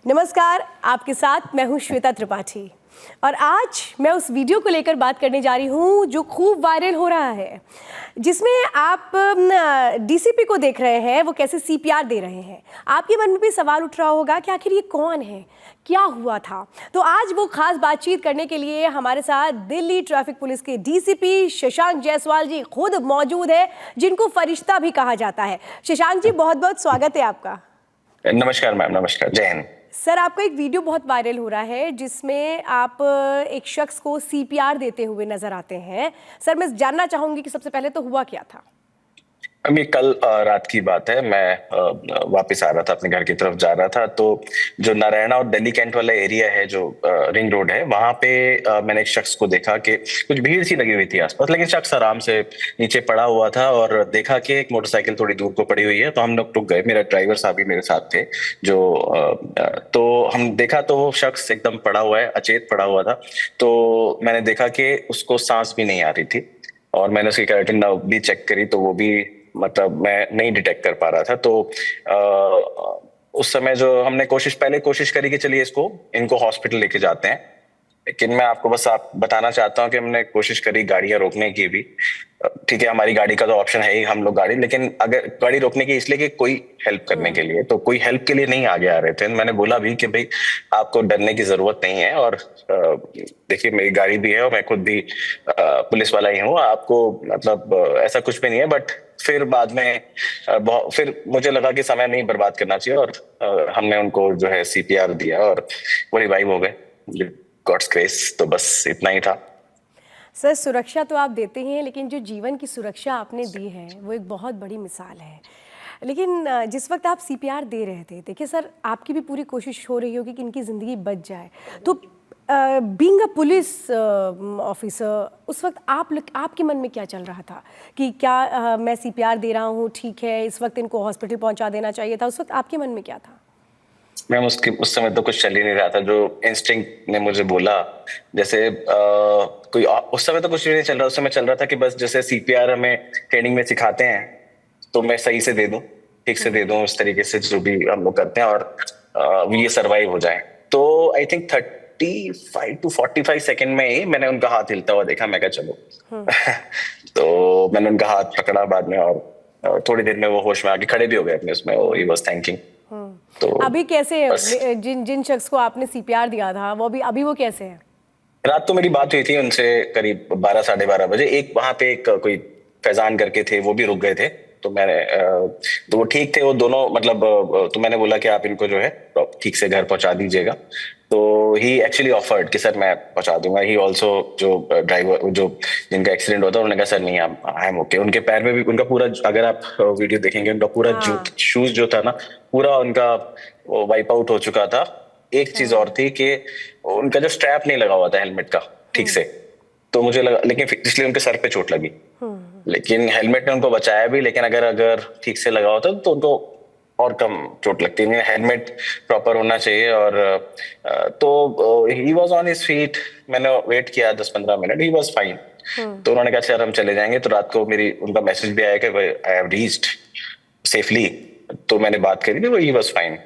नमस्कार, आपके साथ मैं हूं श्वेता त्रिपाठी और आज मैं उस वीडियो को लेकर बात करने जा रही हूं जो खूब वायरल हो रहा है, जिसमें आप डीसीपी को देख रहे हैं, वो कैसे सीपीआर दे रहे हैं। आपके मन में भी सवाल उठ रहा होगा कि आखिर ये कौन है, क्या हुआ था। तो आज वो खास बातचीत करने के लिए हमारे साथ दिल्ली ट्रैफिक पुलिस के डीसीपी शशांक जायसवाल जी खुद मौजूद है, जिनको फरिश्ता भी कहा जाता है। शशांक जी, बहुत बहुत स्वागत है आपका। नमस्कार मैम, नमस्कार, जय हिंद। सर, आपका एक वीडियो बहुत वायरल हो रहा है जिसमें आप एक शख्स को सीपीआर देते हुए नजर आते हैं। सर, मैं जानना चाहूंगी कि सबसे पहले तो हुआ क्या था। अभी कल रात की बात है। मैं वापस आ रहा था, अपने घर की तरफ जा रहा था, तो जो नारायणा और दिल्ली कैंट वाला एरिया है, जो रिंग रोड है, वहां पे मैंने एक शख्स को देखा कि कुछ भीड़ सी लगी हुई थी आसपास, लेकिन शख्स आराम से नीचे पड़ा हुआ था और देखा कि एक मोटरसाइकिल थोड़ी दूर को पड़ी हुई है, तो हम लोग रुक गए। मेरा ड्राइवर साहब भी मेरे साथ थे। जो तो हम देखा तो वो शख्स एकदम पड़ा हुआ है, अचेत पड़ा हुआ था। तो मैंने देखा कि उसको सांस भी नहीं आ रही थी और मैंने उसकी केरोटिन भी चेक करी, तो वो भी मतलब मैं नहीं डिटेक्ट कर पा रहा था। तो उस समय जो हमने पहले कोशिश करी कि चलिए इनको हॉस्पिटल लेके जाते हैं, लेकिन मैं आपको बस बताना चाहता हूँ कि हमने कोशिश करी गाड़ियां रोकने की भी। ठीक है, हमारी गाड़ी का तो ऑप्शन है ही, हम लोग गाड़ी, लेकिन अगर गाड़ी रोकने की इसलिए कि कोई हेल्प करने के लिए, तो कोई हेल्प के लिए नहीं आगे आ रहे थे। मैंने बोला भी कि भाई आपको डरने की जरूरत नहीं है, और देखिए मेरी गाड़ी भी है और मैं खुद भी पुलिस वाला ही हूँ, आपको मतलब ऐसा कुछ भी नहीं है। बट फिर बाद में फिर मुझे लगा कि समय नहीं बर्बाद करना चाहिए, और हमने उनको जो है सीपीआर दिया और वो रिवाइव हो गए, गॉड्स ग्रेस। तो बस इतना ही था। सर, सुरक्षा तो आप देते ही हैं, लेकिन जो जीवन की सुरक्षा आपने दी है वो एक बहुत बड़ी मिसाल है। लेकिन जिस वक्त आप सीपीआर दे रहे थे, देखिए सर, आपकी भी पूरी कोशिश हो रही होगी कि इनकी ज़िंदगी बच जाए। तो बीइंग अ पुलिस ऑफिसर, उस वक्त आपके मन में क्या चल रहा था कि क्या मैं सीपीआर दे रहा हूँ, ठीक है, इस वक्त इनको हॉस्पिटल पहुँचा देना चाहिए था। उस वक्त आपके मन में क्या था? मैम उस समय तो कुछ चल ही नहीं रहा था। जो इंस्टिंक्ट ने मुझे बोला, जैसे उस समय तो कुछ भी नहीं चल रहा। उस समय चल रहा था कि बस जैसे सीपीआर हमें ट्रेनिंग में सिखाते हैं, तो मैं सही से दे दूं, ठीक से दे दूं, उस तरीके से जो भी हम लोग करते हैं, और ये सरवाइव हो जाए। तो आई थिंक 35 to 45 सेकंड में ही मैंने उनका हाथ हिलता हुआ देखा। मैं कहा चलो तो मैंने उनका हाथ पकड़ा बाद में, और थोड़ी देर में वो होश में आके खड़े भी हो गए अपने उसमें। He was thanking. तो अभी कैसे है? जिन शख्स को आपने सीपीआर दिया था अभी वो कैसे है? रात तो मेरी बात हुई थी उनसे करीब 12 साढ़े 12 बजे। एक वहां पे एक कोई फैजान करके थे, वो भी रुक गए थे। तो तो वो ठीक थे वो दोनों, मतलब तो मैंने बोला कि आप इनको जो है ठीक से घर पहुंचा दीजिएगा। तो ही एक्चुअली ऑफर्ड कि सर मैं पहुंचा दूंगा। ही ऑल्सो, जो ड्राइवर जो जिनका एक्सीडेंट होता है, उन्होंने कहा सर नहीं, आई एम ओके। उनके पैर में भी उनका पूरा, अगर आप वीडियो देखेंगे, उनका पूरा शूज जो था ना, पूरा उनका वाइप आउट हो चुका था। एक चीज और थी कि उनका जो स्ट्रैप नहीं लगा हुआ था हेलमेट का ठीक से, तो मुझे लगा, लेकिन इसलिए उनके सर पे चोट लगी। लेकिन हेलमेट ने उनको बचाया भी, लेकिन अगर ठीक से लगा होता तो उनको और कम चोट लगती है। हेलमेट प्रॉपर होना चाहिए। और तो he was on his feet. मैंने वेट किया 10-15 मिनट, ही वाज फाइन। तो उन्होंने कहा सर हम चले जाएंगे। तो रात को उनका मैसेज भी आया कि आई हैव रीच्ड सेफली। तो मैंने बात करी थी, वो he was fine.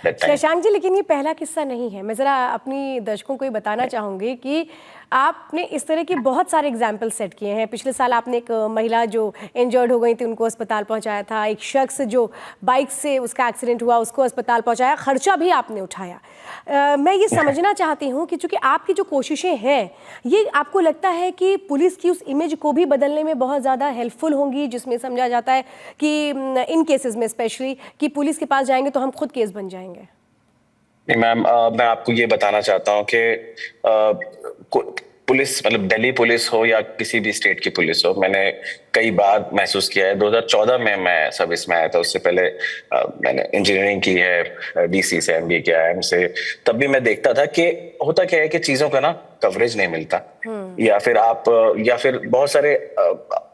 Shashank ji, लेकिन ये पहला किस्सा नहीं है। मैं ज़रा अपनी दर्शकों को ये बताना चाहूँगी कि आपने इस तरह के बहुत सारे एग्जाम्पल सेट किए हैं। पिछले साल आपने एक महिला जो इंजर्ड हो गई थी, उनको अस्पताल पहुंचाया था। एक शख्स जो बाइक से उसका एक्सीडेंट हुआ, उसको अस्पताल पहुंचाया, खर्चा भी आपने उठाया। मैं ये समझना चाहती हूँ कि चूँकि आपकी जो कोशिशें हैं, ये आपको लगता है कि पुलिस की उस इमेज को भी बदलने में बहुत ज़्यादा हेल्पफुल होंगी, जिसमें समझा जाता है कि इन केसेस में स्पेशली कि पुलिस के पास जाएंगे तो हम खुद केस बन जाएंगे। नहीं मैम, मैं आपको ये बताना चाहता हूँ कि पुलिस, मतलब दिल्ली पुलिस हो या किसी भी स्टेट की पुलिस हो, मैंने कई बार महसूस किया है। 2014 में मैं सर्विस में आया था। उससे पहले मैंने इंजीनियरिंग की है, डीसी से एमबीए किया है, एम से। तब भी मैं देखता था कि होता क्या है कि चीजों का ना कवरेज नहीं मिलता, या फिर बहुत सारे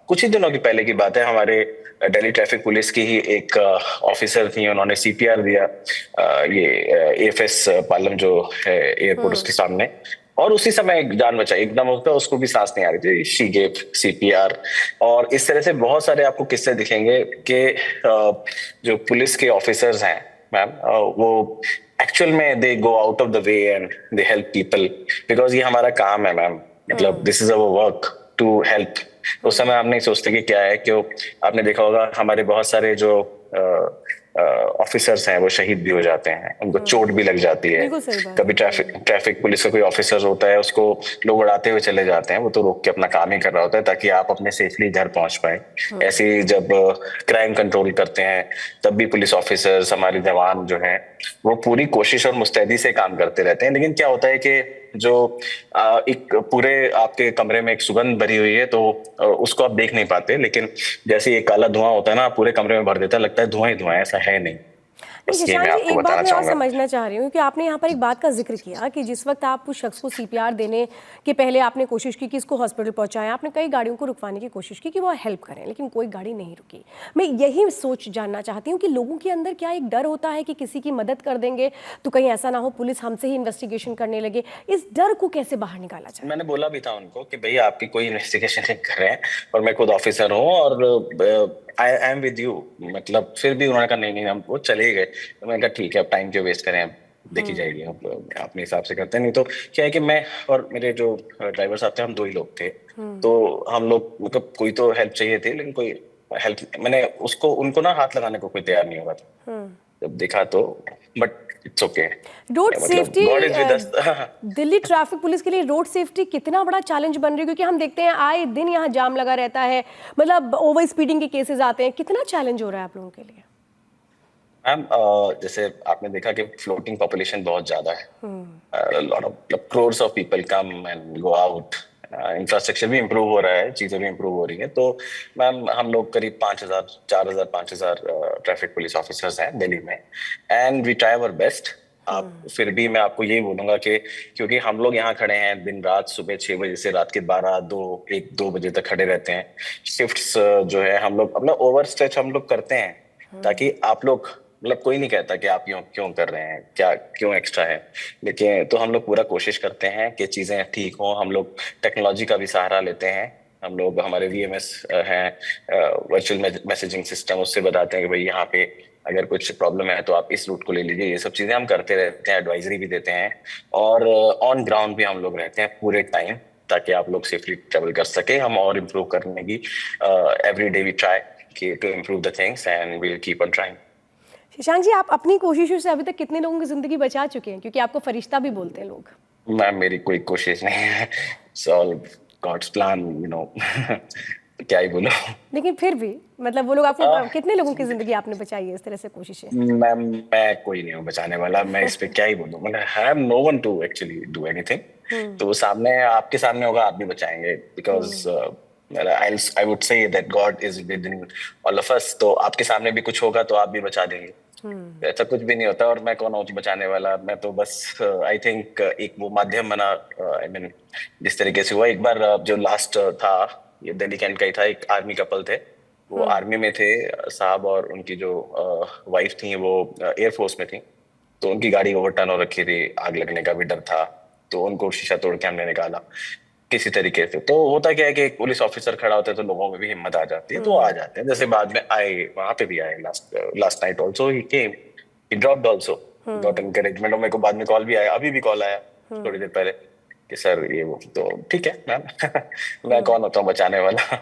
कुछ ही दिनों की पहले की बात है, हमारे दिल्ली ट्रैफिक पुलिस की ही एक ऑफिसर थी, उन्होंने सीपीआर दिया ये एएफएस पालम जो है एयरपोर्ट उसके सामने, और उसी समय एक जान बचाई एकदम। उसको भी सांस नहीं आ रही थी, शी गेव सीपीआर। और इस तरह से बहुत सारे आपको किस्से दिखेंगे कि जो पुलिस के ऑफिसर्स हैं मैम, वो एक्चुअल में they go out of the way and they help people, because ये हमारा काम है मैम, मतलब this is our work to help. उस समय आप नहीं सोचते कि क्या है, क्यों आपने देखा होगा हमारे बहुत सारे जो ऑफिसर्स हैं वो शहीद भी हो जाते हैं, उनको चोट भी लग जाती है। बिल्कुल सही बात कभी है। ट्रैफिक पुलिस का कोई ऑफिसर होता है, उसको लोग उड़ाते हुए चले जाते हैं, वो तो रोक के अपना काम ही कर रहा होता है ताकि आप अपने सेफली घर पहुंच पाए। ऐसे ही जब क्राइम कंट्रोल करते हैं तब भी पुलिस ऑफिसर्स, हमारे जवान जो हैं वो पूरी कोशिश और मुस्तैदी से काम करते रहते हैं। लेकिन क्या होता है कि जो एक पूरे आपके कमरे में एक सुगंध भरी हुई है, तो उसको आप देख नहीं पाते, लेकिन जैसे ये काला धुआं होता है ना, पूरे कमरे में भर देता है, लगता है धुआं ही धुआं है, ऐसा है नहीं। नहीं बस ये मैं शशांक जी, आपको एक बात बताना मैं और चाहूंगा। समझना चाह रही हूँ कि आपने यहाँ पर एक बात का जिक्र किया कि जिस वक्त आप उस शख्स को सीपीआर देने के पहले आपने कोशिश की कि इसको हॉस्पिटल पहुँचाएं, आपने कई गाड़ियों को रुकवाने की कोशिश की कि वो हेल्प करें, लेकिन कोई गाड़ी नहीं रुकी। मैं यही सोच जानना चाहती हूँ कि लोगों के अंदर क्या एक डर होता है कि किसी की मदद कर देंगे तो कहीं ऐसा ना हो पुलिस हमसे ही इन्वेस्टिगेशन करने लगे, इस डर को कैसे बाहर निकाला जाए? मैंने बोला भी था उनको कि भैया आपकी कोई इन्वेस्टिगेशन नहीं कर रहे हैं, और मैं खुद ऑफिसर हूँ, और आई एम विद यू, मतलब फिर भी उन्होंने कहा नहीं नहीं, हम वो चले गए। तो मैंने कहा ठीक है, अब टाइम क्यों वेस्ट करें, अब देखी जाएगी, अब अपने हिसाब से करते हैं। नहीं तो क्या है कि मैं और मेरे जो ड्राइवर साहब थे, हम दो ही लोग थे, तो हम लोग मतलब कोई तो हेल्प चाहिए थी, लेकिन कोई हेल्प मैंने उसको उनको ना हाथ लगाने को कोई तैयार नहीं हुआ था जब देखा तो, बट इट्स ओके। रोड मतलब safety God is with us. Delhi traffic police के लिए रोड सेफ्टी कितना बड़ा चैलेंज बन रही है, क्योंकि हम देखते हैं आए दिन यहाँ जाम लगा रहता है, मतलब ओवर स्पीडिंग के केसेस आते हैं, कितना चैलेंज हो रहा है आप लोगों के लिए? मैम जैसे आपने देखा कि फ्लोटिंग पॉपुलेशन बहुत ज्यादा है, lot of crores of people come and go out, infrastructure भी इम्प्रूव हो रहा है, चीजें भी इम्प्रूव हो रही हैं। तो मैम हम लोग करीब 5,000 4,000 5,000 ट्रैफिक पुलिस ऑफिसर्स हैं दिल्ली में, and we try our best. आप फिर भी मैं आपको यही बोलूंगा कि क्योंकि हम लोग यहाँ खड़े हैं दिन रात, सुबह 6 बजे से रात के 12 2 1 2 बजे तक खड़े रहते हैं। शिफ्ट्स जो है हम लोग अपना ओवर स्ट्रेच हम लोग करते हैं, ताकि आप लोग, मतलब कोई नहीं कहता कि आप क्यों क्यों कर रहे हैं, क्या क्यों एक्स्ट्रा है, लेकिन तो हम लोग पूरा कोशिश करते हैं कि चीजें ठीक हों। हम लोग टेक्नोलॉजी का भी सहारा लेते हैं, हम लोग हमारे वीएमएस हैं, वर्चुअल मैसेजिंग सिस्टम, उससे बताते हैं कि भाई यहाँ पे अगर कुछ प्रॉब्लम है तो आप इस रूट को ले लीजिए। ये सब चीजें हम करते रहते हैं, एडवाइजरी भी देते हैं, और ऑन ग्राउंड भी हम लोग रहते हैं पूरे टाइम, ताकि आप लोग सेफली ट्रेवल कर सके। हम और इम्प्रूव करने की every day we try to improve the things and we will keep on trying. Shashank ji, आप अपनी कोशिशों से अभी तक कितने लोगों की जिंदगी बचा चुके हैं, क्योंकि आपको फरिश्ता भी बोलते हैं लोग? मैम मेरी कोई कोशिश नहीं है, it's all God's plan, you know. क्या ही बोलो। लेकिन फिर भी मतलब वो लोग आपको कितने लोगों की जिंदगी आपने बचाई है इस तरह से कोशिशें? मैम मैं कोई नहीं हूँ बचाने वाला, मैं इस पे क्या ही बोलूँ, मतलब I have no one to actually do anything. तो वो सामने आपके सामने होगा, आप भी बचाएंगे, because I would say that God is within all of us. तो आपके सामने भी कुछ होगा तो आप भी बचा देंगे, ऐसा कुछ भी नहीं होता। और मैं कौन हूँ बचाने वाला, मैं तो बस आई थिंक एक वो माध्यम बना, आई मीन जिस तरीके से हुआ एक बार, जो लास्ट था ये दिल्ली कैंट का ही था, एक आर्मी कपल थे, वो आर्मी में थे साहब, और उनकी जो वाइफ थी वो एयरफोर्स में थी। तो उनकी गाड़ी ओवरटर्न हो रखी थी, आग लगने का भी डर था, तो उनको शीशा तोड़ के हमने निकाला किसी तरीके से। तो होता क्या है कि एक पुलिस ऑफिसर खड़ा होता है तो लोगों में भी हिम्मत आ जाती है, तो वो आ जाते हैं। जैसे बाद में आए, वहां पे भी आए, last night also he came, he dropped also, got encouragement. और मेरे को बाद में कॉल भी आया, अभी भी कॉल आया थोड़ी देर पहले कि सर ये वो। तो ठीक है मैम, मैं कौन होता हूँ बचाने वाला,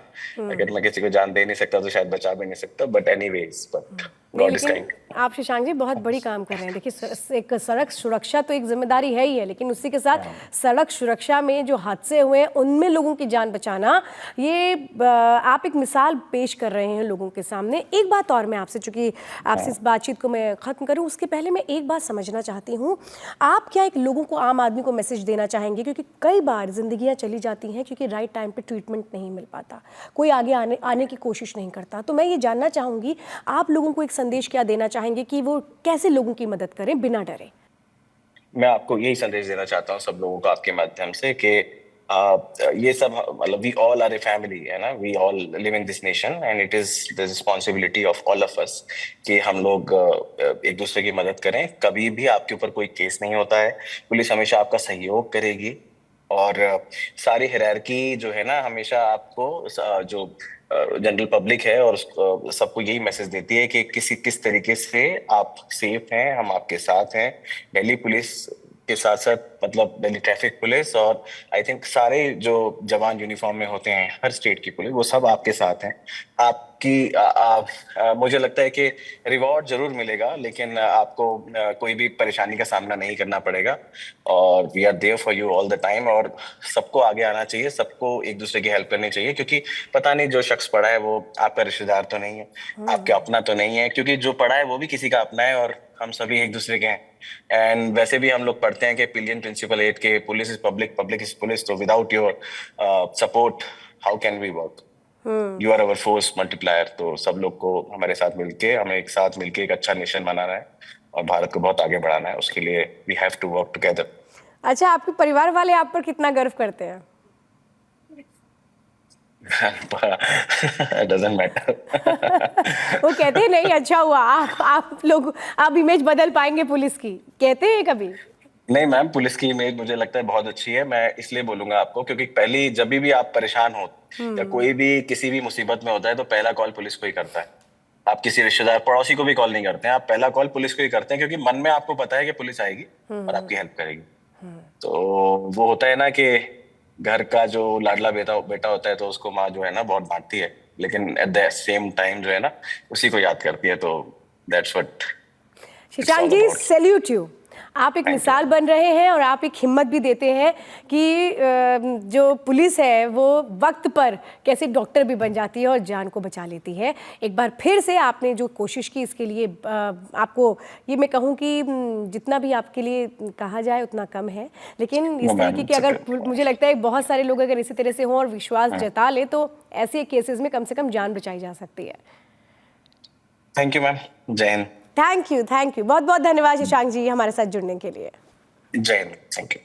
अगर मैं किसी को जान दे नहीं सकता तो शायद बचा भी नहीं सकता, बट एनीवेज, बट नहीं, गॉड इज लेकिन काइंड। आप शशांक जी बहुत बड़ी काम कर रहे हैं। देखिए एक सड़क सुरक्षा तो एक जिम्मेदारी है ही है, लेकिन उसी के साथ सड़क सुरक्षा में जो हादसे हुए हैं उनमें लोगों की जान बचाना, ये आप एक मिसाल पेश कर रहे हैं लोगों के सामने। एक बात और मैं आपसे, चूंकि आपसे इस बातचीत को मैं ख़त्म करूं उसके पहले मैं एक बात समझना चाहती हूँ, आप क्या एक लोगों को, आम आदमी को मैसेज देना चाहेंगे? क्योंकि कई बार जिंदगियाँ चली जाती हैं क्योंकि राइट टाइम पर ट्रीटमेंट नहीं मिल पाता, कोई आगे आने की कोशिश नहीं करता। तो मैं ये जानना चाहूँगी आप लोगों को एक संदेश क्या देना चाहेंगे कि वो कैसे लोगों की मदद करें बिना डरे? मैं आपको यही संदेश देना चाहता हूँ सब लोगों को आपके माध्यम से कि ये सब, मतलब we all are a family है ना, we all live in this nation and it is the responsibility of all of us कि हम लोग एक दूसरे की मदद करें। कभी भी आपके ऊपर कोई केस नहीं होता है, पुलिस हमेशा आपका सहयोग करेगी, और सारी हायरार्की जो है ना हमेशा आपको जो जनरल पब्लिक है और सबको यही मैसेज देती है कि किस तरीके से आप सेफ हैं, हम आपके साथ हैं। दिल्ली पुलिस के साथ साथ मतलब दिल्ली ट्रैफिक पुलिस और आई थिंक सारे जो जवान यूनिफॉर्म में होते हैं हर स्टेट की पुलिस, वो सब आपके साथ हैं। आपकी मुझे लगता है कि रिवॉर्ड जरूर मिलेगा, लेकिन आपको कोई भी परेशानी का सामना नहीं करना पड़ेगा। और we are there for you all the time. और सबको आगे आना चाहिए, सबको एक दूसरे की हेल्प करनी चाहिए, क्योंकि पता नहीं जो शख्स पड़ा है वो आपका रिश्तेदार तो नहीं है, आपका अपना तो नहीं है, क्योंकि जो पड़ा है वो भी किसी का अपना है और हम सभी एक दूसरे के हैं। एंड वैसे भी हम लोग पढ़ते हैं कि पिलियन प्रिंसिपल 8 के police is public, public is police. तो without your support how can we work? You are our force multiplier. तो सब लोग को हमारे साथ मिलके, हमें एक साथ मिलके एक अच्छा नेशन बनाना है और भारत को बहुत आगे बढ़ाना है। उसके लिए we have to work together. अच्छा, आपके परिवार वाले आप पर कितना गर्व करते हैं? Doesn't matter. वो कहते हैं नहीं, अच्छा हुआ आप इमेज बदल पाएंगे पुलिस की, कहते हैं कभी? नहीं मैम, पुलिस की इमेज मुझे लगता है बहुत अच्छी है। मैं इसलिए बोलूंगा आपको क्योंकि पहली जब भी आप परेशान हो या कोई भी किसी भी मुसीबत में होता है तो पहला कॉल पुलिस को ही करता है। आप किसी रिश्तेदार पड़ोसी को भी कॉल नहीं करते हैं, आप पहला कॉल पुलिस को ही करते हैं, क्योंकि मन में आपको पता है कि पुलिस आएगी और आपकी हेल्प करेगी। तो वो होता है ना कि घर का जो लाडला बेटा बेटा होता है तो उसको माँ जो है ना बहुत डांटती है, लेकिन एट द सेम टाइम जो है ना उसी को याद करती है। तो that's what Shashank ji, salute you. आप एक मिसाल बन रहे हैं और आप एक हिम्मत भी देते हैं कि जो पुलिस है वो वक्त पर कैसे डॉक्टर भी बन जाती है और जान को बचा लेती है। एक बार फिर से आपने जो कोशिश की इसके लिए आपको ये मैं कहूँ कि जितना भी आपके लिए कहा जाए उतना कम है, लेकिन इस तरीके के अगर मुझे लगता है बहुत सारे लोग अगर इसी तरह से हों और विश्वास जता ले तो ऐसे केसेस में कम से कम जान बचाई जा सकती है। Thank you ma'am. जय हिंद। थैंक यू बहुत बहुत धन्यवाद शशांक जी हमारे साथ जुड़ने के लिए। जय हिंद। Thank you.